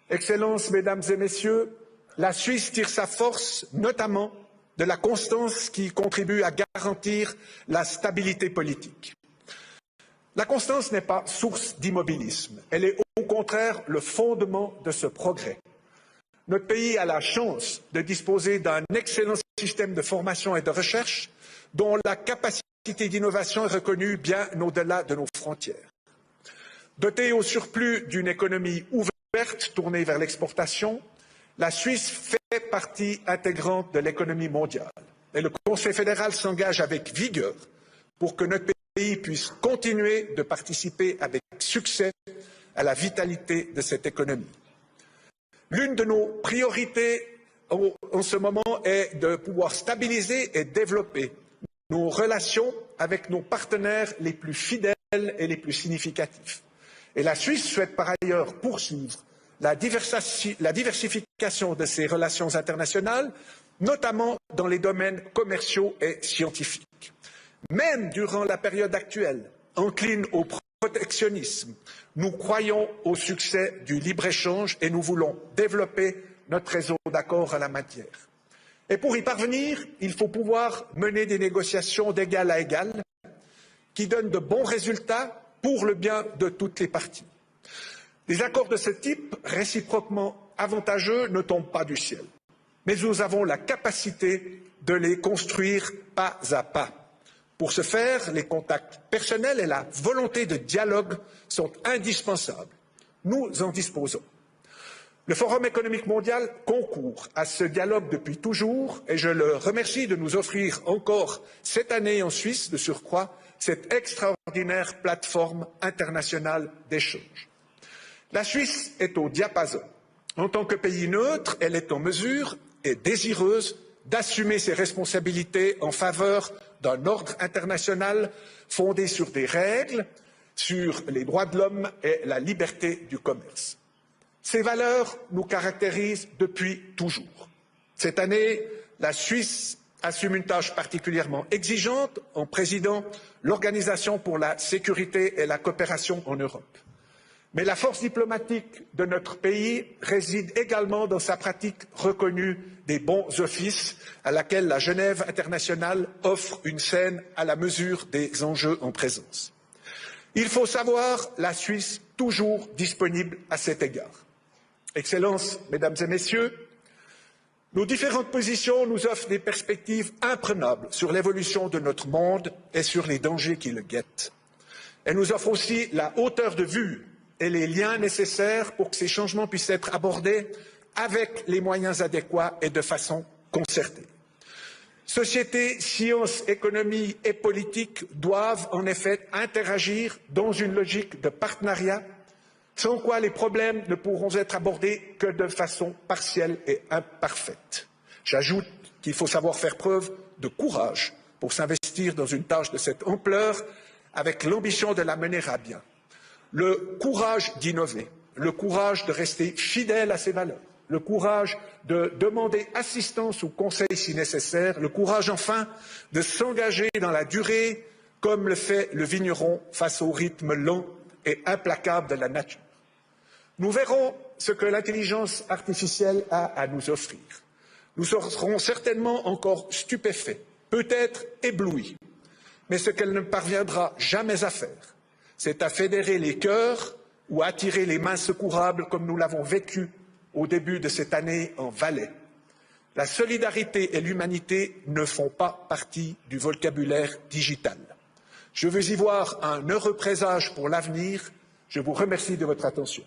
Excellences, Mesdames et Messieurs, la Suisse tire sa force notamment de la constance qui contribue à garantir la stabilité politique. La constance n'est pas source d'immobilisme, elle est au contraire le fondement de ce progrès. Notre pays a la chance de disposer d'un excellent système de formation et de recherche dont la capacité d'innovation est reconnue bien au-delà de nos frontières. Dotée au surplus d'une économie ouverte tournée vers l'exportation, la Suisse fait partie intégrante de l'économie mondiale. Et le Conseil fédéral s'engage avec vigueur pour que notre pays puisse continuer de participer avec succès à la vitalité de cette économie. L'une de nos priorités en ce moment est de pouvoir stabiliser et développer nos relations avec nos partenaires les plus fidèles et les plus significatifs. Et la Suisse souhaite par ailleurs poursuivre la diversification de ses relations internationales, notamment dans les domaines commerciaux et scientifiques. Même durant la période actuelle, encline au protectionnisme, nous croyons au succès du libre-échange et nous voulons développer notre réseau d'accords en la matière. Et pour y parvenir, il faut pouvoir mener des négociations d'égal à égal qui donnent de bons résultats pour le bien de toutes les parties. Des accords de ce type, réciproquement avantageux, ne tombent pas du ciel. Mais nous avons la capacité de les construire pas à pas. Pour ce faire, les contacts personnels et la volonté de dialogue sont indispensables. Nous en disposons. Le Forum économique mondial concourt à ce dialogue depuis toujours et je le remercie de nous offrir encore cette année en Suisse, de surcroît, cette extraordinaire plateforme internationale d'échange. La Suisse est au diapason. En tant que pays neutre, elle est en mesure et désireuse d'assumer ses responsabilités en faveur d'un ordre international fondé sur des règles, sur les droits de l'homme et la liberté du commerce. Ces valeurs nous caractérisent depuis toujours. Cette année, la Suisse assume une tâche particulièrement exigeante en présidant l'Organisation pour la sécurité et la coopération en Europe. Mais la force diplomatique de notre pays réside également dans sa pratique reconnue des bons offices, à laquelle la Genève internationale offre une scène à la mesure des enjeux en présence. Il faut savoir la Suisse toujours disponible à cet égard. Excellences, Mesdames et Messieurs, nos différentes positions nous offrent des perspectives imprenables sur l'évolution de notre monde et sur les dangers qui le guettent. Elles nous offrent aussi la hauteur de vue et les liens nécessaires pour que ces changements puissent être abordés avec les moyens adéquats et de façon concertée. Société, sciences, économie et politique doivent en effet interagir dans une logique de partenariat, sans quoi les problèmes ne pourront être abordés que de façon partielle et imparfaite. J'ajoute qu'il faut savoir faire preuve de courage pour s'investir dans une tâche de cette ampleur avec l'ambition de la mener à bien. Le courage d'innover, le courage de rester fidèle à ses valeurs, le courage de demander assistance ou conseil si nécessaire, le courage enfin de s'engager dans la durée comme le fait le vigneron face au rythme lent et implacable de la nature. Nous verrons ce que l'intelligence artificielle a à nous offrir. Nous serons certainement encore stupéfaits, peut-être éblouis, mais ce qu'elle ne parviendra jamais à faire, c'est à fédérer les cœurs ou à attirer les mains secourables comme nous l'avons vécu au début de cette année en Valais. La solidarité et l'humanité ne font pas partie du vocabulaire digital. Je veux y voir un heureux présage pour l'avenir. Je vous remercie de votre attention.